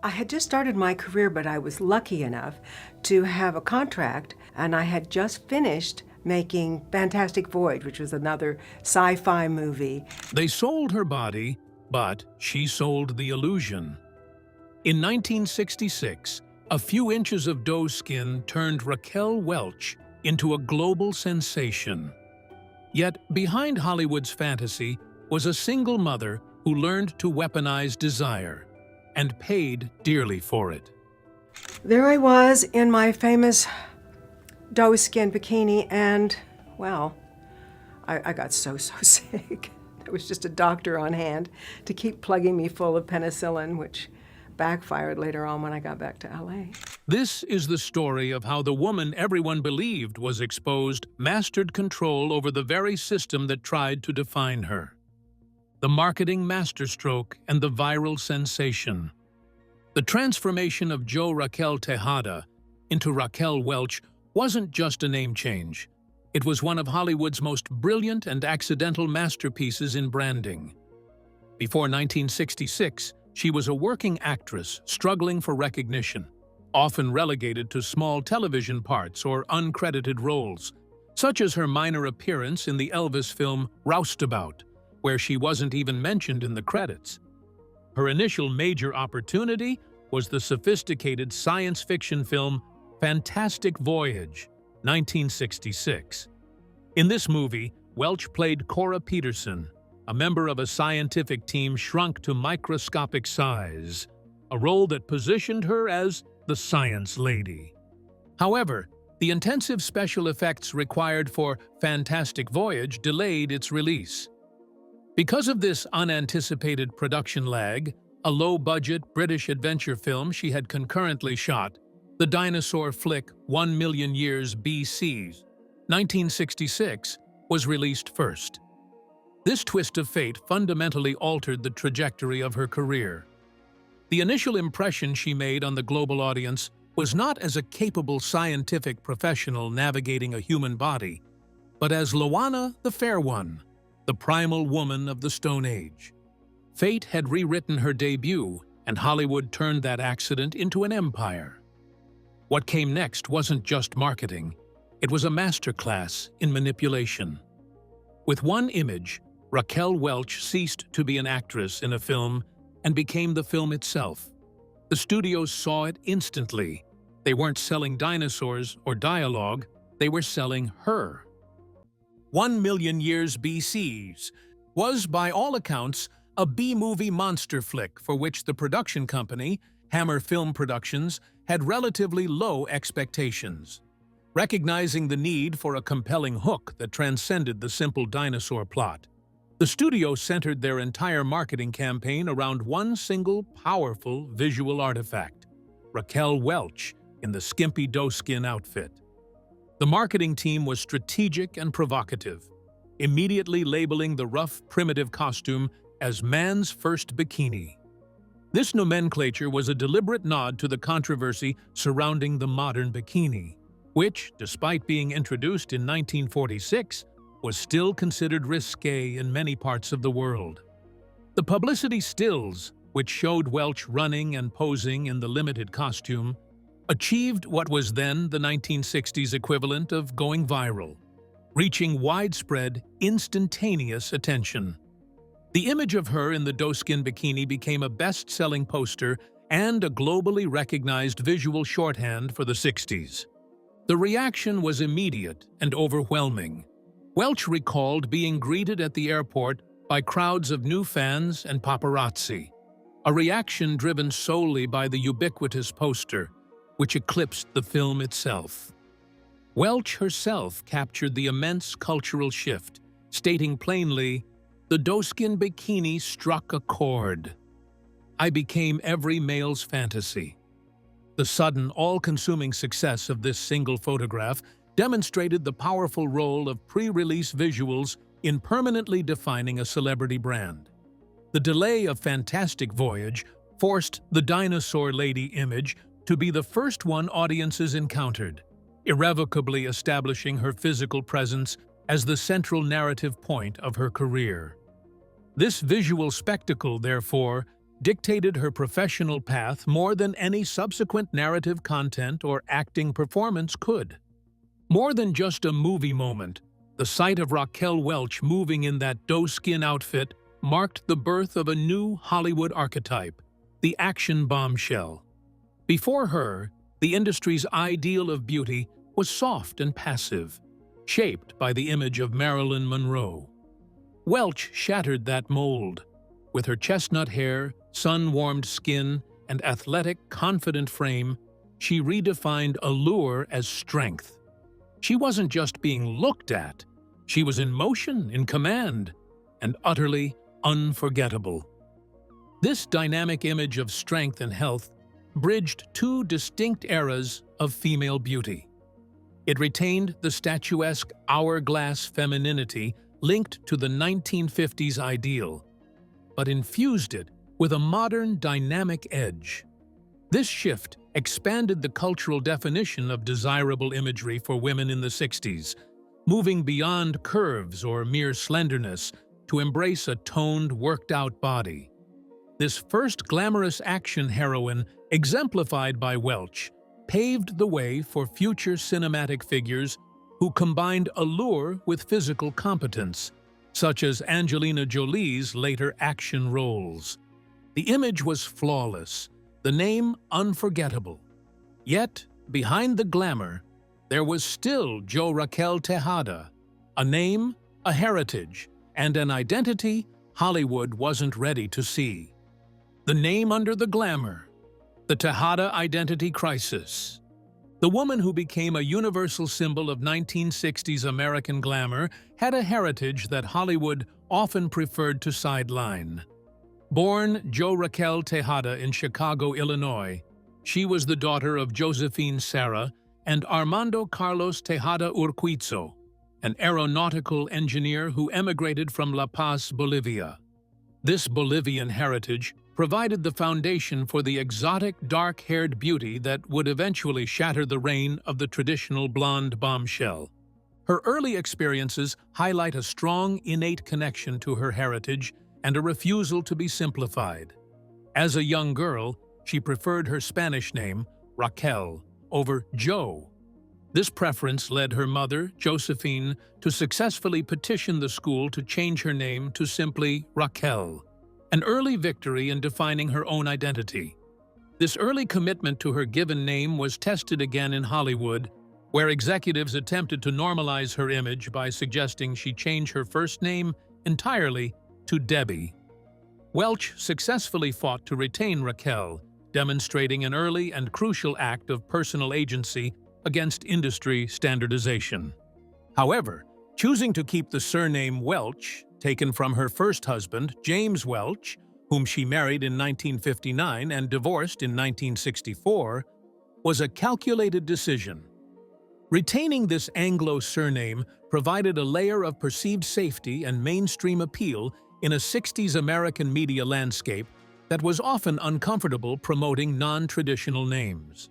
I had just started my career, but I was lucky enough to have a contract, and I had just finished making Fantastic Voyage, which was another sci-fi movie. They sold her body, but she sold the illusion. In 1966, a few inches of doe skin turned Raquel Welch into a global sensation. Yet behind Hollywood's fantasy was a single mother who learned to weaponize desire and paid dearly for it. There I was in my famous doe-skin bikini, and, well, I got so sick. There was just a doctor on hand to keep plugging me full of penicillin, which backfired later on when I got back to LA. This is the story of how the woman everyone believed was exposed mastered control over the very system that tried to define her. The marketing masterstroke and the viral sensation. The transformation of Jo Raquel Tejada into Raquel Welch wasn't just a name change. It was one of Hollywood's most brilliant and accidental masterpieces in branding. Before 1966, she was a working actress struggling for recognition, often relegated to small television parts or uncredited roles, such as her minor appearance in the Elvis film Roustabout, where she wasn't even mentioned in the credits. Her initial major opportunity was the sophisticated science fiction film Fantastic Voyage, 1966. In this movie, Welch played Cora Peterson, a member of a scientific team shrunk to microscopic size, a role that positioned her as the science lady. However, the intensive special effects required for Fantastic Voyage delayed its release. Because of this unanticipated production lag, a low-budget British adventure film she had concurrently shot, the dinosaur flick 1 Million Years BC, 1966, was released first. This twist of fate fundamentally altered the trajectory of her career. The initial impression she made on the global audience was not as a capable scientific professional navigating a human body, but as Loana the Fair One, the primal woman of the Stone Age. Fate had rewritten her debut, and Hollywood turned that accident into an empire. What came next wasn't just marketing, it was a masterclass in manipulation. With one image, Raquel Welch ceased to be an actress in a film and became the film itself. The studios saw it instantly. They weren't selling dinosaurs or dialogue, they were selling her. 1 Million Years BC was, by all accounts, a B-movie monster flick for which the production company, Hammer Film Productions, had relatively low expectations. Recognizing the need for a compelling hook that transcended the simple dinosaur plot, the studio centered their entire marketing campaign around one single, powerful visual artifact, Raquel Welch in the skimpy doe-skin outfit. The marketing team was strategic and provocative, immediately labeling the rough, primitive costume as man's first bikini. This nomenclature was a deliberate nod to the controversy surrounding the modern bikini, which, despite being introduced in 1946, was still considered risque in many parts of the world. The publicity stills, which showed Welch running and posing in the limited costume, achieved what was then the 1960s equivalent of going viral, reaching widespread, instantaneous attention. The image of her in the doe-skin bikini became a best-selling poster and a globally recognized visual shorthand for the 60s. The reaction was immediate and overwhelming. Welch recalled being greeted at the airport by crowds of new fans and paparazzi, a reaction driven solely by the ubiquitous poster, which eclipsed the film itself. Welch herself captured the immense cultural shift, stating plainly, "The doe-skin bikini struck a chord. I became every male's fantasy." The sudden, all-consuming success of this single photograph demonstrated the powerful role of pre-release visuals in permanently defining a celebrity brand. The delay of Fantastic Voyage forced the dinosaur lady image to be the first one audiences encountered, irrevocably establishing her physical presence as the central narrative point of her career. This visual spectacle, therefore, dictated her professional path more than any subsequent narrative content or acting performance could. More than just a movie moment, the sight of Raquel Welch moving in that doe-skin outfit marked the birth of a new Hollywood archetype, the action bombshell. Before her, the industry's ideal of beauty was soft and passive, shaped by the image of Marilyn Monroe. Welch shattered that mold. With her chestnut hair, sun-warmed skin, and athletic, confident frame, she redefined allure as strength. She wasn't just being looked at, she was in motion, in command, and utterly unforgettable. This dynamic image of strength and health bridged two distinct eras of female beauty. It retained the statuesque hourglass femininity linked to the 1950s ideal, but infused it with a modern, dynamic edge. This shift expanded the cultural definition of desirable imagery for women in the 60s, moving beyond curves or mere slenderness to embrace a toned, worked-out body. This first glamorous action heroine, exemplified by Welch, paved the way for future cinematic figures who combined allure with physical competence, such as Angelina Jolie's later action roles. The image was flawless, the name unforgettable. Yet, behind the glamour, there was still Jo Raquel Tejada, a name, a heritage, and an identity Hollywood wasn't ready to see. The name under the glamour, the Tejada identity crisis. The woman who became a universal symbol of 1960s American glamour had a heritage that Hollywood often preferred to sideline. Born Jo Raquel Tejada in Chicago, Illinois, she was the daughter of Josephine Serra and Armando Carlos Tejada Urquizo, an aeronautical engineer who emigrated from La Paz, Bolivia. This Bolivian heritage provided the foundation for the exotic, dark-haired beauty that would eventually shatter the reign of the traditional blonde bombshell. Her early experiences highlight a strong, innate connection to her heritage and a refusal to be simplified. As a young girl, she preferred her Spanish name, Raquel, over Jo. This preference led her mother, Josephine, to successfully petition the school to change her name to simply Raquel, an early victory in defining her own identity. This early commitment to her given name was tested again in Hollywood, where executives attempted to normalize her image by suggesting she change her first name entirely to Debbie. Welch successfully fought to retain Raquel, demonstrating an early and crucial act of personal agency against industry standardization. However, choosing to keep the surname Welch, taken from her first husband, James Welch, whom she married in 1959 and divorced in 1964, was a calculated decision. Retaining this Anglo surname provided a layer of perceived safety and mainstream appeal in a 60s American media landscape that was often uncomfortable promoting non-traditional names.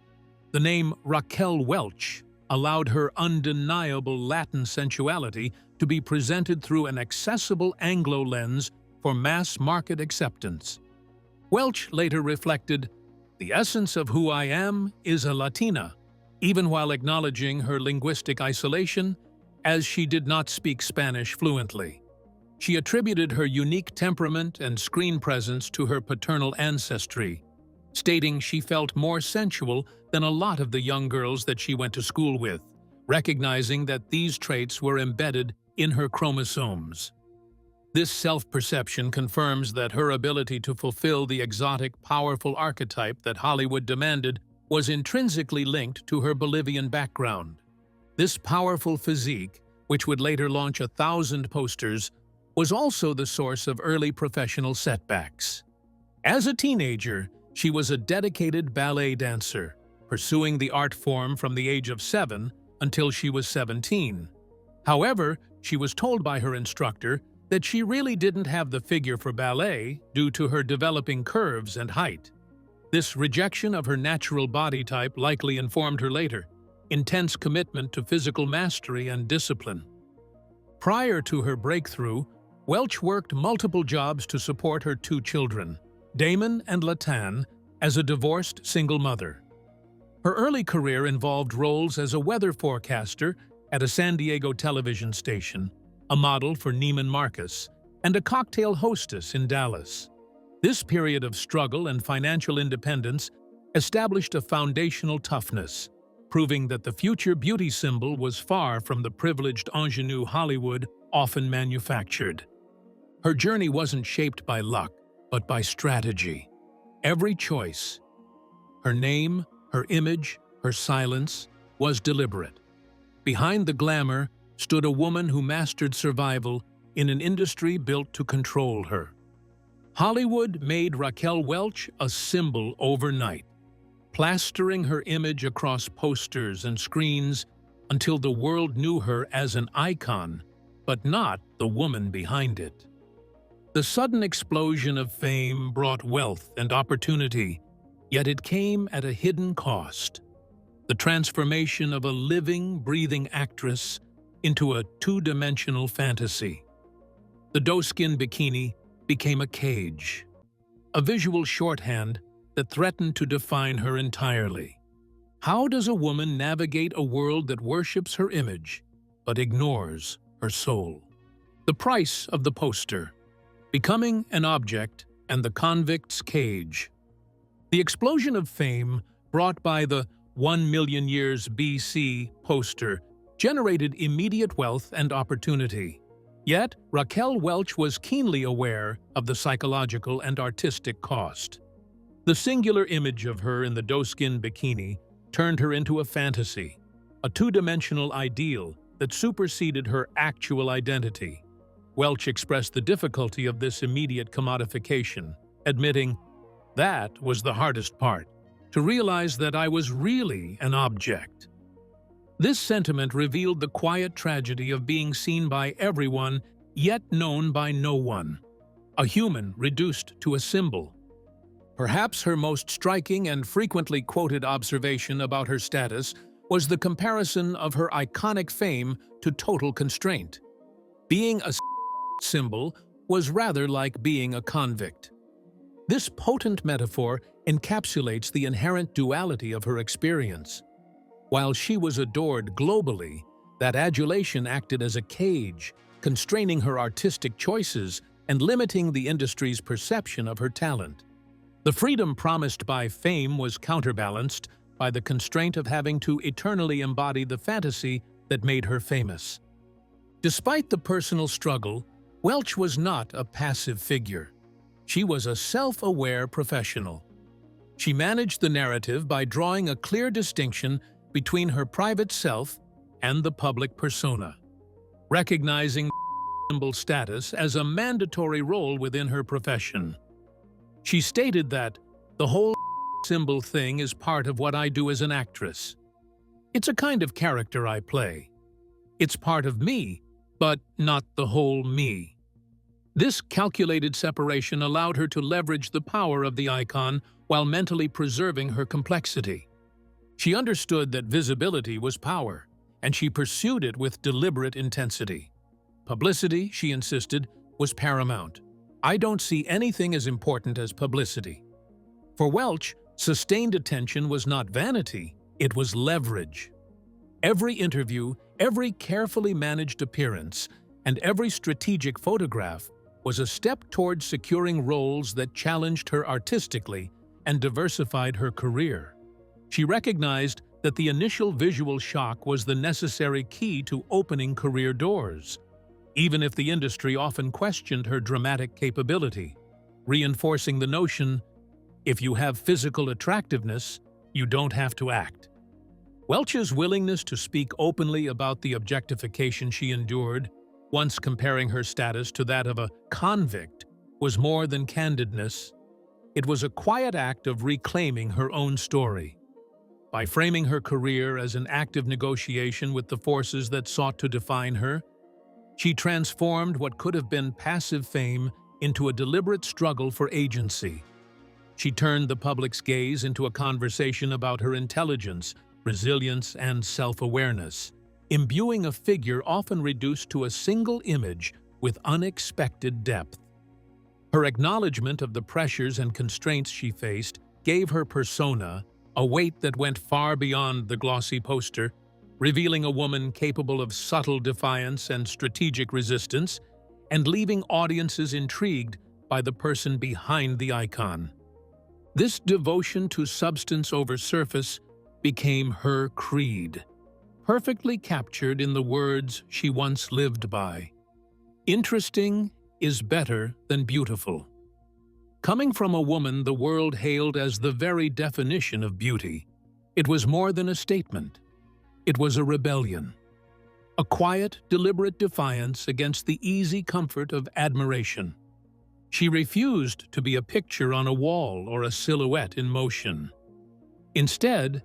The name Raquel Welch allowed her undeniable Latin sensuality to be presented through an accessible Anglo lens for mass-market acceptance. Welch later reflected, "The essence of who I am is a Latina," even while acknowledging her linguistic isolation, as she did not speak Spanish fluently. She attributed her unique temperament and screen presence to her paternal ancestry, stating she felt more sensual than a lot of the young girls that she went to school with, recognizing that these traits were embedded in her chromosomes. This self-perception confirms that her ability to fulfill the exotic, powerful archetype that Hollywood demanded was intrinsically linked to her Bolivian background. This powerful physique, which would later launch 1,000 posters, was also the source of early professional setbacks. As a teenager, she was a dedicated ballet dancer, pursuing the art form from the age of 7 until she was 17. However, she was told by her instructor that she really didn't have the figure for ballet due to her developing curves and height. This rejection of her natural body type likely informed her later intense commitment to physical mastery and discipline. Prior to her breakthrough, Welch worked multiple jobs to support her 2 children, Damon and Latan as a divorced single mother. Her early career involved roles as a weather forecaster at a San Diego television station, a model for Neiman Marcus, and a cocktail hostess in Dallas. This period of struggle and financial independence established a foundational toughness, proving that the future beauty symbol was far from the privileged ingenue Hollywood often manufactured. Her journey wasn't shaped by luck, but by strategy. Every choice, her name, her image, her silence, was deliberate. Behind the glamour stood a woman who mastered survival in an industry built to control her. Hollywood made Raquel Welch a symbol overnight, plastering her image across posters and screens until the world knew her as an icon, but not the woman behind it. The sudden explosion of fame brought wealth and opportunity, yet it came at a hidden cost: the transformation of a living, breathing actress into a two-dimensional fantasy. The doe-skin bikini became a cage, a visual shorthand that threatened to define her entirely. How does a woman navigate a world that worships her image but ignores her soul? The price of the poster: becoming an object and the convict's cage. The explosion of fame brought by the 1 million years BC poster generated immediate wealth and opportunity. Yet, Raquel Welch was keenly aware of the psychological and artistic cost. The singular image of her in the doe-skin bikini turned her into a fantasy, a two-dimensional ideal that superseded her actual identity. Welch expressed the difficulty of this immediate commodification, admitting, "That was the hardest part, to realize that I was really an object." This sentiment revealed the quiet tragedy of being seen by everyone, yet known by no one. A human reduced to a symbol. Perhaps her most striking and frequently quoted observation about her status was the comparison of her iconic fame to total constraint. Being a symbol was rather like being a convict. This potent metaphor encapsulates the inherent duality of her experience. While she was adored globally, that adulation acted as a cage, constraining her artistic choices and limiting the industry's perception of her talent. The freedom promised by fame was counterbalanced by the constraint of having to eternally embody the fantasy that made her famous. Despite the personal struggle, Welch was not a passive figure. She was a self-aware professional. She managed the narrative by drawing a clear distinction between her private self and the public persona, recognizing symbol status as a mandatory role within her profession. She stated that the whole symbol thing is part of what I do as an actress. It's a kind of character I play. It's part of me, but not the whole me. This calculated separation allowed her to leverage the power of the icon while mentally preserving her complexity. She understood that visibility was power, and she pursued it with deliberate intensity. Publicity, she insisted, was paramount. I don't see anything as important as publicity. For Welch, sustained attention was not vanity, it was leverage. Every interview, every carefully managed appearance, and every strategic photograph was a step toward securing roles that challenged her artistically and diversified her career. She recognized that the initial visual shock was the necessary key to opening career doors, even if the industry often questioned her dramatic capability, reinforcing the notion, if you have physical attractiveness, you don't have to act. Welch's willingness to speak openly about the objectification she endured, once comparing her status to that of a convict, was more than candidness. It was a quiet act of reclaiming her own story. By framing her career as an active negotiation with the forces that sought to define her, she transformed what could have been passive fame into a deliberate struggle for agency. She turned the public's gaze into a conversation about her intelligence, resilience, and self-awareness, imbuing a figure often reduced to a single image with unexpected depth. Her acknowledgement of the pressures and constraints she faced gave her persona a weight that went far beyond the glossy poster, revealing a woman capable of subtle defiance and strategic resistance, and leaving audiences intrigued by the person behind the icon. This devotion to substance over surface became her creed, perfectly captured in the words she once lived by. Interesting is better than beautiful. Coming from a woman the world hailed as the very definition of beauty, it was more than a statement. It was a rebellion. A quiet, deliberate defiance against the easy comfort of admiration. She refused to be a picture on a wall or a silhouette in motion. Instead,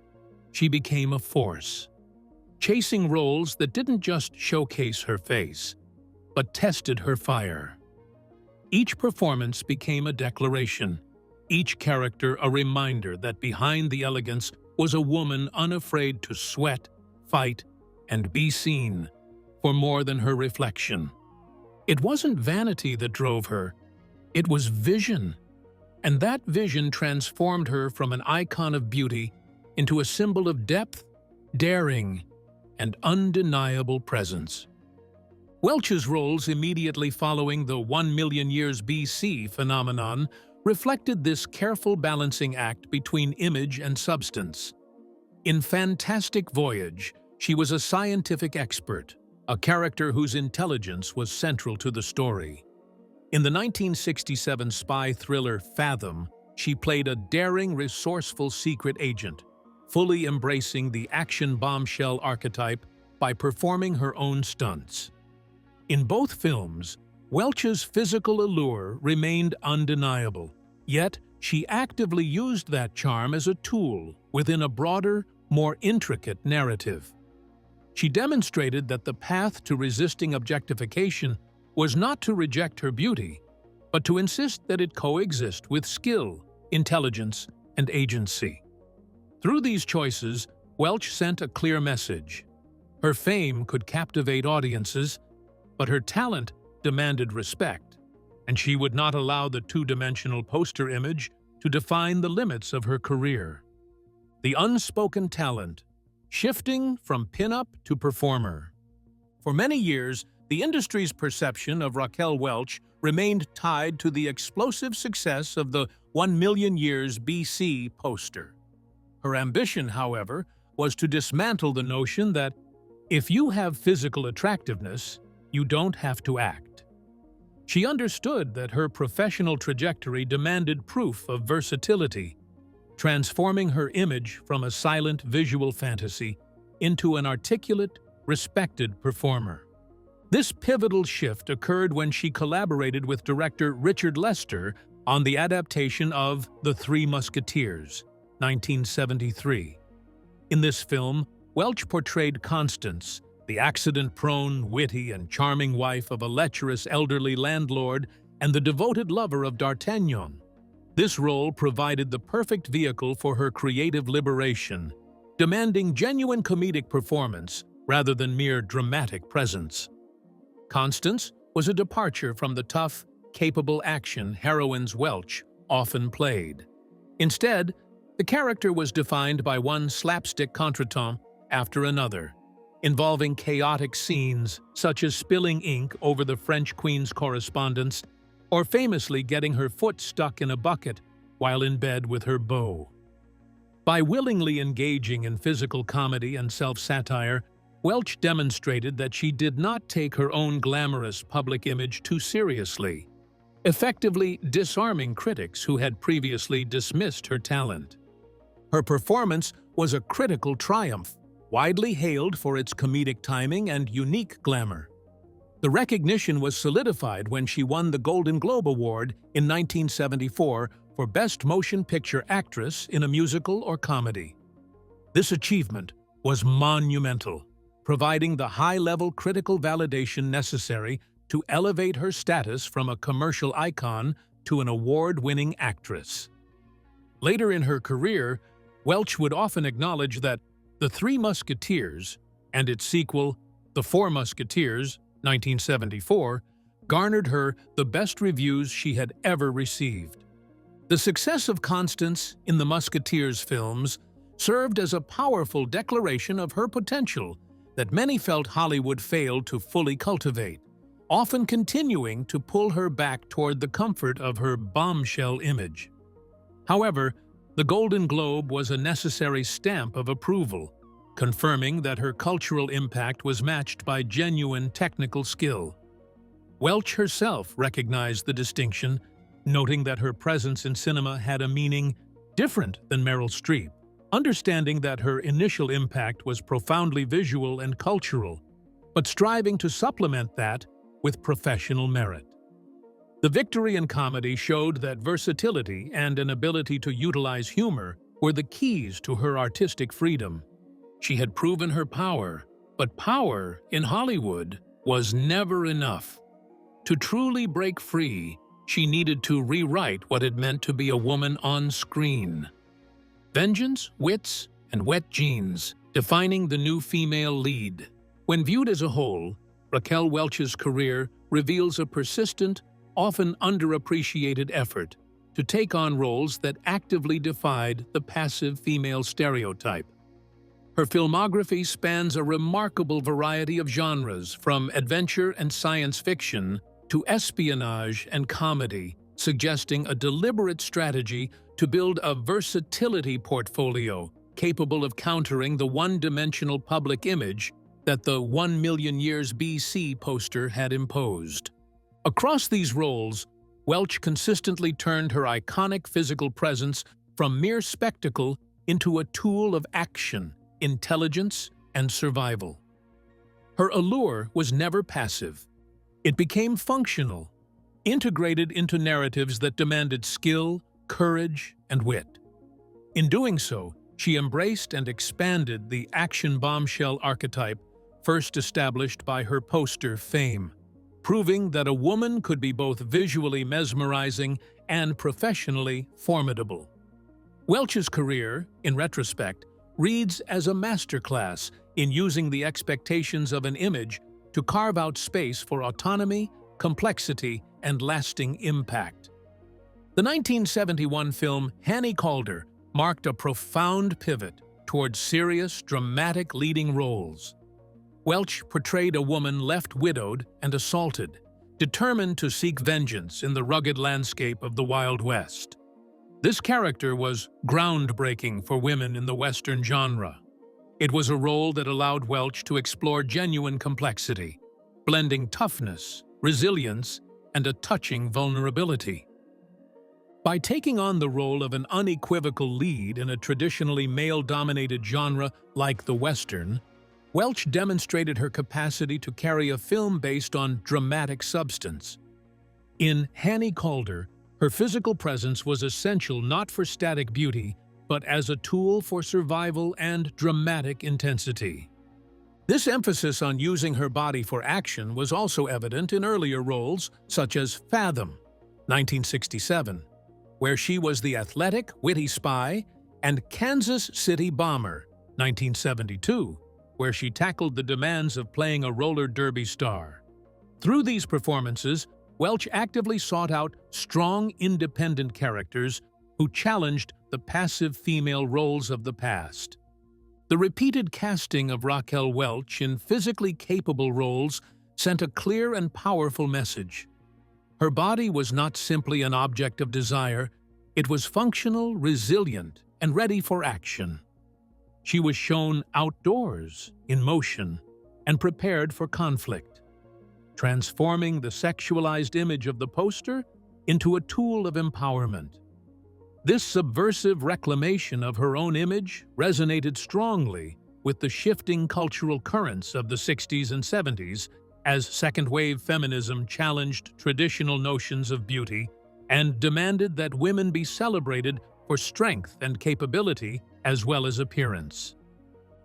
she became a force, chasing roles that didn't just showcase her face, but tested her fire. Each performance became a declaration, each character a reminder that behind the elegance was a woman unafraid to sweat, fight, and be seen for more than her reflection. It wasn't vanity that drove her, it was vision. And that vision transformed her from an icon of beauty into a symbol of depth, daring, and undeniable presence. Welch's roles immediately following the 1 million years BC phenomenon reflected this careful balancing act between image and substance. In Fantastic Voyage, she was a scientific expert, a character whose intelligence was central to the story. In the 1967 spy thriller Fathom, she played a daring, resourceful secret agent, fully embracing the action bombshell archetype by performing her own stunts. In both films, Welch's physical allure remained undeniable, yet she actively used that charm as a tool within a broader, more intricate narrative. She demonstrated that the path to resisting objectification was not to reject her beauty, but to insist that it coexist with skill, intelligence, and agency. Through these choices, Welch sent a clear message. Her fame could captivate audiences, but her talent demanded respect, and she would not allow the two-dimensional poster image to define the limits of her career. The unspoken talent, shifting from pin-up to performer. For many years, the industry's perception of Raquel Welch remained tied to the explosive success of the 1 million years BC poster. Her ambition, however, was to dismantle the notion that if you have physical attractiveness, you don't have to act. She understood that her professional trajectory demanded proof of versatility, transforming her image from a silent visual fantasy into an articulate, respected performer. This pivotal shift occurred when she collaborated with director Richard Lester on the adaptation of The Three Musketeers, 1973. In this film, Welch portrayed Constance, the accident-prone, witty, and charming wife of a lecherous elderly landlord and the devoted lover of D'Artagnan. This role provided the perfect vehicle for her creative liberation, demanding genuine comedic performance rather than mere dramatic presence. Constance was a departure from the tough, capable action heroines Welch often played. Instead, the character was defined by one slapstick contretemps after another, involving chaotic scenes such as spilling ink over the French Queen's correspondence or famously getting her foot stuck in a bucket while in bed with her beau. By willingly engaging in physical comedy and self-satire, Welch demonstrated that she did not take her own glamorous public image too seriously, effectively disarming critics who had previously dismissed her talent. Her performance was a critical triumph, widely hailed for its comedic timing and unique glamour. The recognition was solidified when she won the Golden Globe Award in 1974 for Best Motion Picture Actress in a Musical or Comedy. This achievement was monumental, providing the high-level critical validation necessary to elevate her status from a commercial icon to an award-winning actress. Later in her career, Welch would often acknowledge that The Three Musketeers and its sequel, The Four Musketeers, 1974, garnered her the best reviews she had ever received. The success of Constance in the Musketeers films served as a powerful declaration of her potential that many felt Hollywood failed to fully cultivate, often continuing to pull her back toward the comfort of her bombshell image. However, the Golden Globe was a necessary stamp of approval, confirming that her cultural impact was matched by genuine technical skill. Welch herself recognized the distinction, noting that her presence in cinema had a meaning different than Meryl Streep, understanding that her initial impact was profoundly visual and cultural, but striving to supplement that with professional merit. The victory in comedy showed that versatility and an ability to utilize humor were the keys to her artistic freedom. She had proven her power, but power in Hollywood was never enough. To truly break free, she needed to rewrite what it meant to be a woman on screen. Vengeance, wits, and wet jeans, defining the new female lead. When viewed as a whole, Raquel Welch's career reveals a persistent, often underappreciated effort to take on roles that actively defied the passive female stereotype. Her filmography spans a remarkable variety of genres, from adventure and science fiction to espionage and comedy, suggesting a deliberate strategy to build a versatility portfolio capable of countering the one-dimensional public image that the 1 million years BC poster had imposed. Across these roles, Welch consistently turned her iconic physical presence from mere spectacle into a tool of action, intelligence, and survival. Her allure was never passive. It became functional, integrated into narratives that demanded skill, courage, and wit. In doing so, she embraced and expanded the action bombshell archetype first established by her poster fame, proving that a woman could be both visually mesmerizing and professionally formidable. Welch's career, in retrospect, reads as a masterclass in using the expectations of an image to carve out space for autonomy, complexity, and lasting impact. The 1971 film Hannie Calder marked a profound pivot towards serious, dramatic leading roles. Welch portrayed a woman left widowed and assaulted, determined to seek vengeance in the rugged landscape of the Wild West. This character was groundbreaking for women in the Western genre. It was a role that allowed Welch to explore genuine complexity, blending toughness, resilience, and a touching vulnerability. By taking on the role of an unequivocal lead in a traditionally male-dominated genre like the Western, Welch demonstrated her capacity to carry a film based on dramatic substance. In Hannie Calder, her physical presence was essential not for static beauty, but as a tool for survival and dramatic intensity. This emphasis on using her body for action was also evident in earlier roles, such as Fathom, 1967, where she was the athletic, witty spy, and Kansas City Bomber, 1972, where she tackled the demands of playing a roller derby star. Through these performances, Welch actively sought out strong, independent characters who challenged the passive female roles of the past. The repeated casting of Raquel Welch in physically capable roles sent a clear and powerful message. Her body was not simply an object of desire, it was functional, resilient, and ready for action. She was shown outdoors, in motion, and prepared for conflict, transforming the sexualized image of the poster into a tool of empowerment. This subversive reclamation of her own image resonated strongly with the shifting cultural currents of the 60s and 70s as second-wave feminism challenged traditional notions of beauty and demanded that women be celebrated for strength and capability as well as appearance.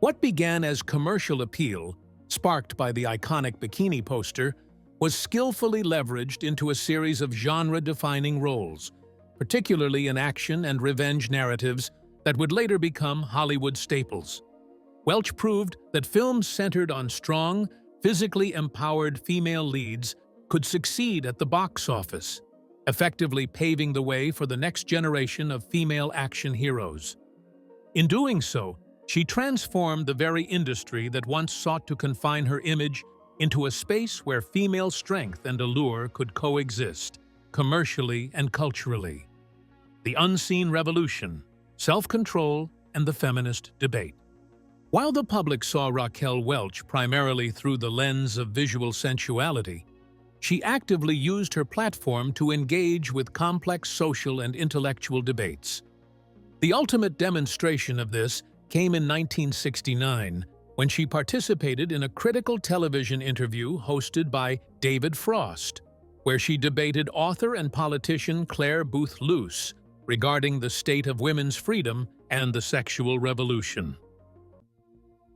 What began as commercial appeal, sparked by the iconic bikini poster, was skillfully leveraged into a series of genre-defining roles, particularly in action and revenge narratives that would later become Hollywood staples. Welch proved that films centered on strong, physically empowered female leads could succeed at the box office, effectively paving the way for the next generation of female action heroes. In doing so, she transformed the very industry that once sought to confine her image into a space where female strength and allure could coexist, commercially and culturally. The unseen revolution, self-control, and the feminist debate. While the public saw Raquel Welch primarily through the lens of visual sensuality, she actively used her platform to engage with complex social and intellectual debates. The ultimate demonstration of this came in 1969, when she participated in a critical television interview hosted by David Frost, where she debated author and politician Claire Booth Luce regarding the state of women's freedom and the sexual revolution.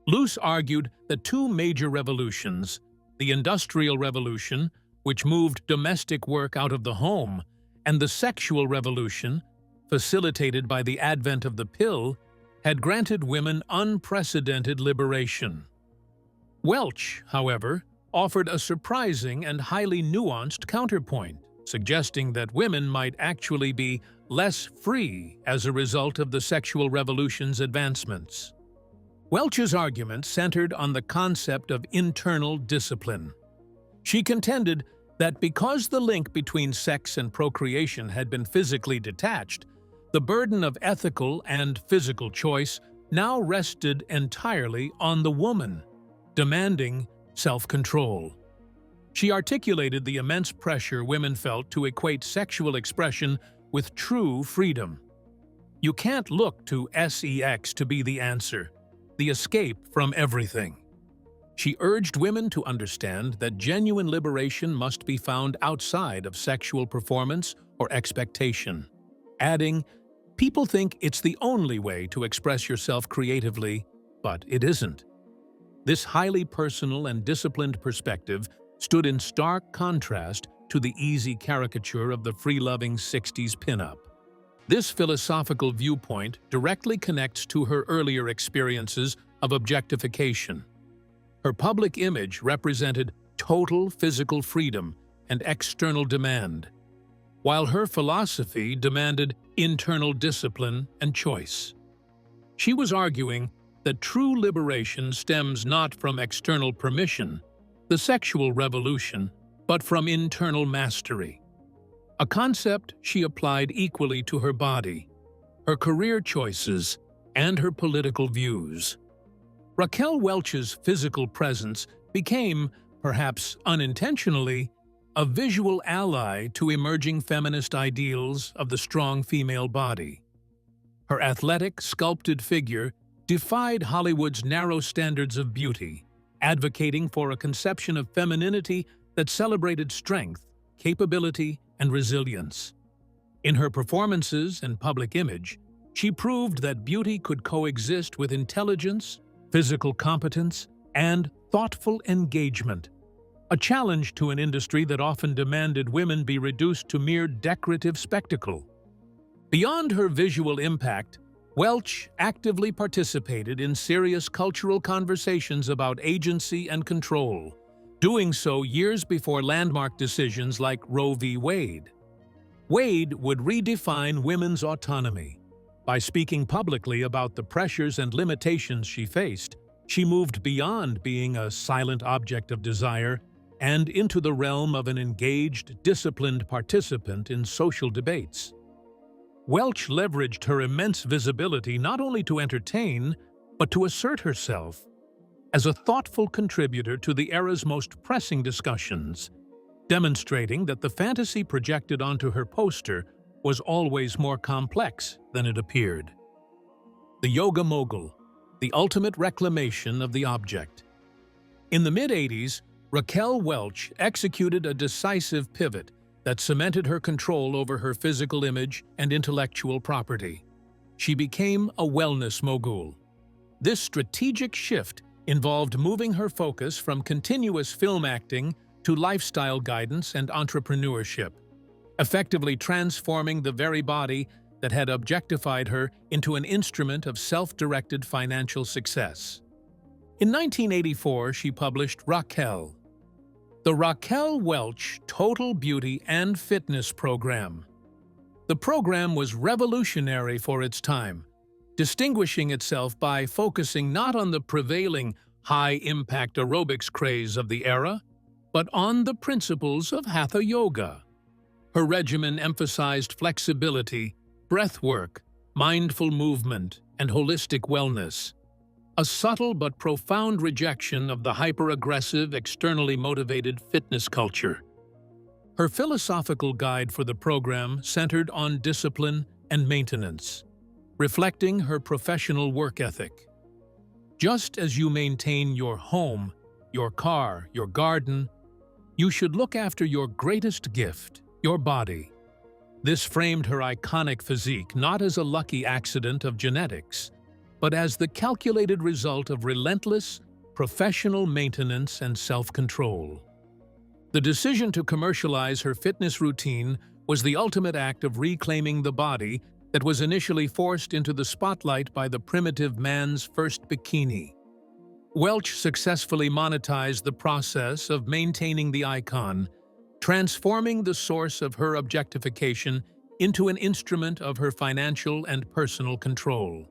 Luce argued that two major revolutions, the Industrial Revolution, which moved domestic work out of the home, and the Sexual Revolution, facilitated by the advent of the pill, had granted women unprecedented liberation. Welch, however, offered a surprising and highly nuanced counterpoint, suggesting that women might actually be less free as a result of the sexual revolution's advancements. Welch's argument centered on the concept of internal discipline. She contended that because the link between sex and procreation had been physically detached, the burden of ethical and physical choice now rested entirely on the woman, demanding self-control. She articulated the immense pressure women felt to equate sexual expression with true freedom. You can't look to sex to be the answer, the escape from everything. She urged women to understand that genuine liberation must be found outside of sexual performance or expectation, adding, "People think it's the only way to express yourself creatively, but it isn't." This highly personal and disciplined perspective stood in stark contrast to the easy caricature of the free-loving 60s pinup. This philosophical viewpoint directly connects to her earlier experiences of objectification. Her public image represented total physical freedom and external demand, while her philosophy demanded internal discipline and choice. She was arguing that true liberation stems not from external permission, the sexual revolution, but from internal mastery, a concept she applied equally to her body, her career choices, and her political views. Raquel Welch's physical presence became, perhaps unintentionally, a visual ally to emerging feminist ideals of the strong female body. Her athletic, sculpted figure defied Hollywood's narrow standards of beauty, advocating for a conception of femininity that celebrated strength, capability, and resilience. In her performances and public image, she proved that beauty could coexist with intelligence, physical competence, and thoughtful engagement, a challenge to an industry that often demanded women be reduced to mere decorative spectacle. Beyond her visual impact, Welch actively participated in serious cultural conversations about agency and control, doing so years before landmark decisions like Roe v. Wade. Wade would redefine women's autonomy. By speaking publicly about the pressures and limitations she faced, she moved beyond being a silent object of desire and into the realm of an engaged, disciplined participant in social debates. Welch leveraged her immense visibility not only to entertain, but to assert herself as a thoughtful contributor to the era's most pressing discussions, demonstrating that the fantasy projected onto her poster was always more complex than it appeared. The yoga mogul, the ultimate reclamation of the object. In the mid-'80s, Raquel Welch executed a decisive pivot that cemented her control over her physical image and intellectual property. She became a wellness mogul. This strategic shift involved moving her focus from continuous film acting to lifestyle guidance and entrepreneurship, effectively transforming the very body that had objectified her into an instrument of self-directed financial success. In 1984, she published Raquel, The Raquel Welch Total Beauty and Fitness Program. The program was revolutionary for its time, distinguishing itself by focusing not on the prevailing high-impact aerobics craze of the era, but on the principles of Hatha Yoga. Her regimen emphasized flexibility, breathwork, mindful movement, and holistic wellness, a subtle but profound rejection of the hyper-aggressive, externally motivated fitness culture. Her philosophical guide for the program centered on discipline and maintenance, reflecting her professional work ethic. Just as you maintain your home, your car, your garden, you should look after your greatest gift, your body. This framed her iconic physique not as a lucky accident of genetics, but as the calculated result of relentless, professional maintenance and self-control. The decision to commercialize her fitness routine was the ultimate act of reclaiming the body that was initially forced into the spotlight by the primitive man's first bikini. Welch successfully monetized the process of maintaining the icon, transforming the source of her objectification into an instrument of her financial and personal control.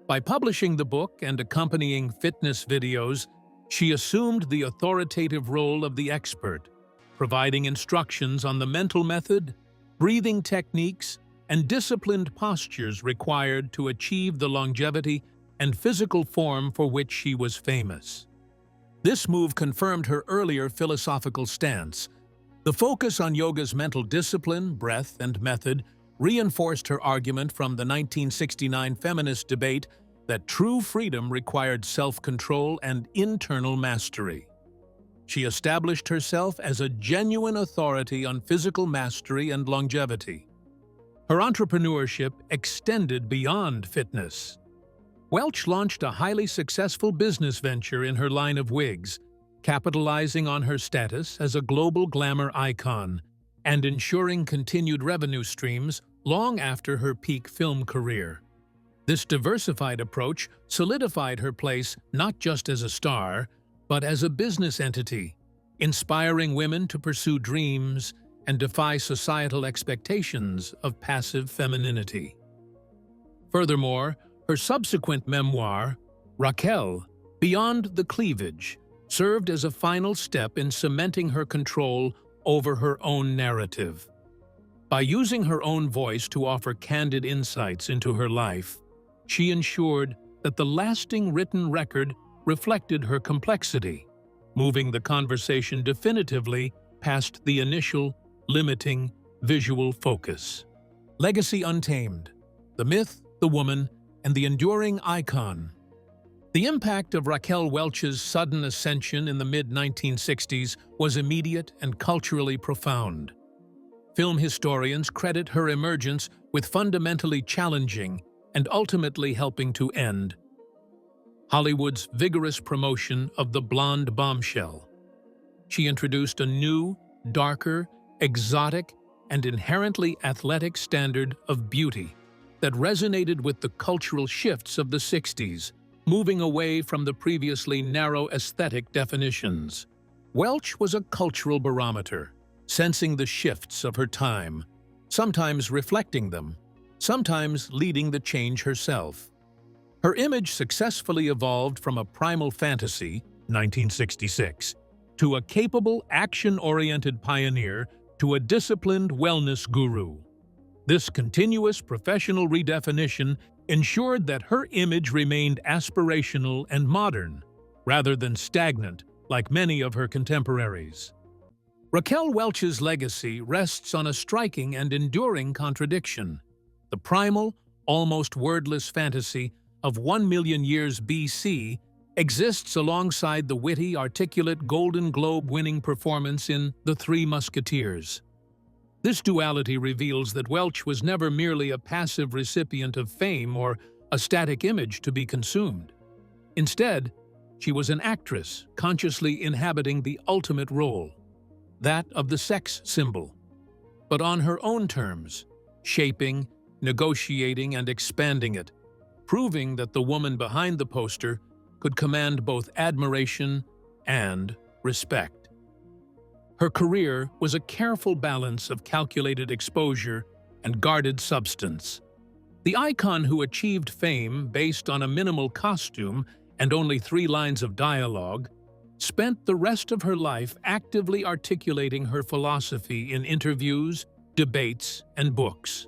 By publishing the book and accompanying fitness videos, she assumed the authoritative role of the expert, providing instructions on the mental method, breathing techniques, and disciplined postures required to achieve the longevity and physical form for which she was famous. This move confirmed her earlier philosophical stance. The focus on yoga's mental discipline, breath, and method reinforced her argument from the 1969 feminist debate that true freedom required self-control and internal mastery. She established herself as a genuine authority on physical mastery and longevity. Her entrepreneurship extended beyond fitness. Welch launched a highly successful business venture in her line of wigs, capitalizing on her status as a global glamour icon and ensuring continued revenue streams long after her peak film career. This diversified approach solidified her place not just as a star, but as a business entity, inspiring women to pursue dreams and defy societal expectations of passive femininity. Furthermore, her subsequent memoir, Raquel, Beyond the Cleavage, served as a final step in cementing her control over her own narrative. By using her own voice to offer candid insights into her life, she ensured that the lasting written record reflected her complexity, moving the conversation definitively past the initial, limiting, visual focus. Legacy Untamed: The Myth, the Woman, and the Enduring Icon. The impact of Raquel Welch's sudden ascension in the mid-1960s was immediate and culturally profound. Film historians credit her emergence with fundamentally challenging and ultimately helping to end Hollywood's vigorous promotion of the blonde bombshell. She introduced a new, darker, exotic, and inherently athletic standard of beauty that resonated with the cultural shifts of the 60s, moving away from the previously narrow aesthetic definitions. Welch was a cultural barometer, sensing the shifts of her time, sometimes reflecting them, sometimes leading the change herself. Her image successfully evolved from a primal fantasy, 1966, to a capable, action-oriented pioneer to a disciplined wellness guru. This continuous professional redefinition ensured that her image remained aspirational and modern, rather than stagnant like many of her contemporaries. Raquel Welch's legacy rests on a striking and enduring contradiction. The primal, almost wordless fantasy of 1 million years BC exists alongside the witty, articulate Golden Globe-winning performance in The Three Musketeers. This duality reveals that Welch was never merely a passive recipient of fame or a static image to be consumed. Instead, she was an actress consciously inhabiting the ultimate role, that of the sex symbol, but on her own terms, shaping, negotiating, and expanding it, proving that the woman behind the poster could command both admiration and respect. Her career was a careful balance of calculated exposure and guarded substance. The icon who achieved fame based on a minimal costume and only 3 lines of dialogue spent the rest of her life actively articulating her philosophy in interviews, debates, and books.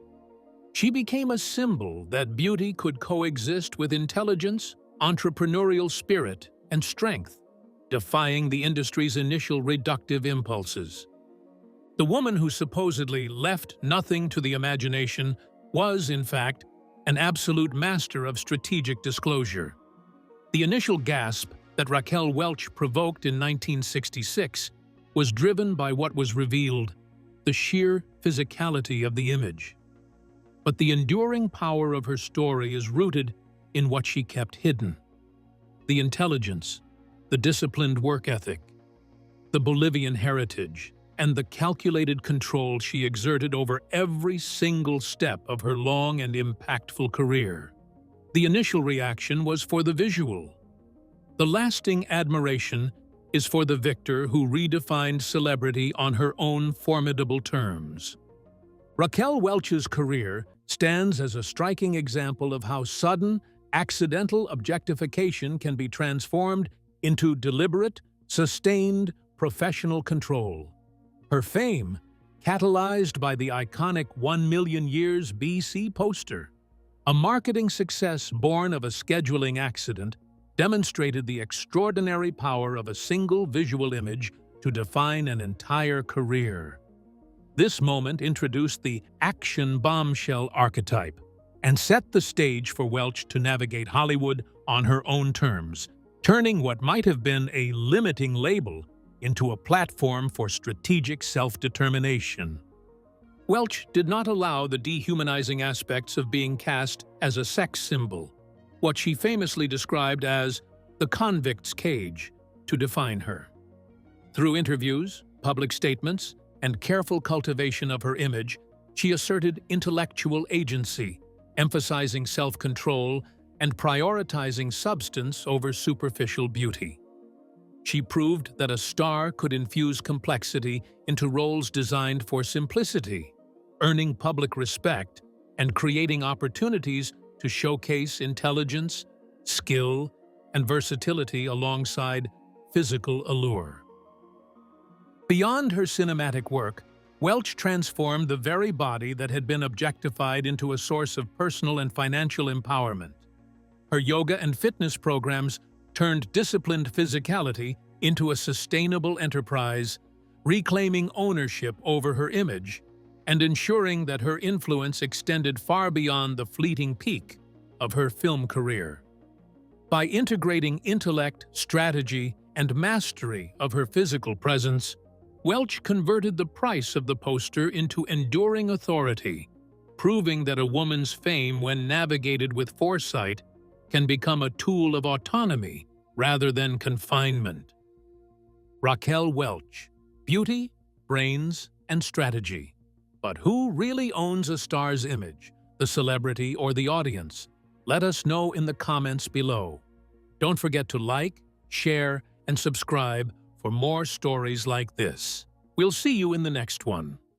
She became a symbol that beauty could coexist with intelligence, entrepreneurial spirit, and strength, defying the industry's initial reductive impulses. The woman who supposedly left nothing to the imagination was, in fact, an absolute master of strategic disclosure. The initial gasp that Raquel Welch provoked in 1966 was driven by what was revealed, the sheer physicality of the image. But the enduring power of her story is rooted in what she kept hidden: the intelligence, the disciplined work ethic, the Bolivian heritage, and the calculated control she exerted over every single step of her long and impactful career. The initial reaction was for the visual. The lasting admiration is for the victor who redefined celebrity on her own formidable terms. Raquel Welch's career stands as a striking example of how sudden, accidental objectification can be transformed into deliberate, sustained, professional control. Her fame, catalyzed by the iconic 1 million years BC poster, a marketing success born of a scheduling accident, demonstrated the extraordinary power of a single visual image to define an entire career. This moment introduced the action bombshell archetype and set the stage for Welch to navigate Hollywood on her own terms, turning what might have been a limiting label into a platform for strategic self-determination. Welch did not allow the dehumanizing aspects of being cast as a sex symbol, what she famously described as the convict's cage, to define her. Through interviews, public statements, and careful cultivation of her image, she asserted intellectual agency, emphasizing self-control and prioritizing substance over superficial beauty. She proved that a star could infuse complexity into roles designed for simplicity, earning public respect and creating opportunities to showcase intelligence, skill, and versatility alongside physical allure. Beyond her cinematic work, Welch transformed the very body that had been objectified into a source of personal and financial empowerment. Her yoga and fitness programs turned disciplined physicality into a sustainable enterprise, reclaiming ownership over her image and ensuring that her influence extended far beyond the fleeting peak of her film career. By integrating intellect, strategy, and mastery of her physical presence, Welch converted the price of the poster into enduring authority, proving that a woman's fame, when navigated with foresight, can become a tool of autonomy rather than confinement. Raquel Welch: beauty, brains, and strategy. But who really owns a star's image, the celebrity or the audience? Let us know in the comments below. Don't forget to like, share, and subscribe for more stories like this. We'll see you in the next one.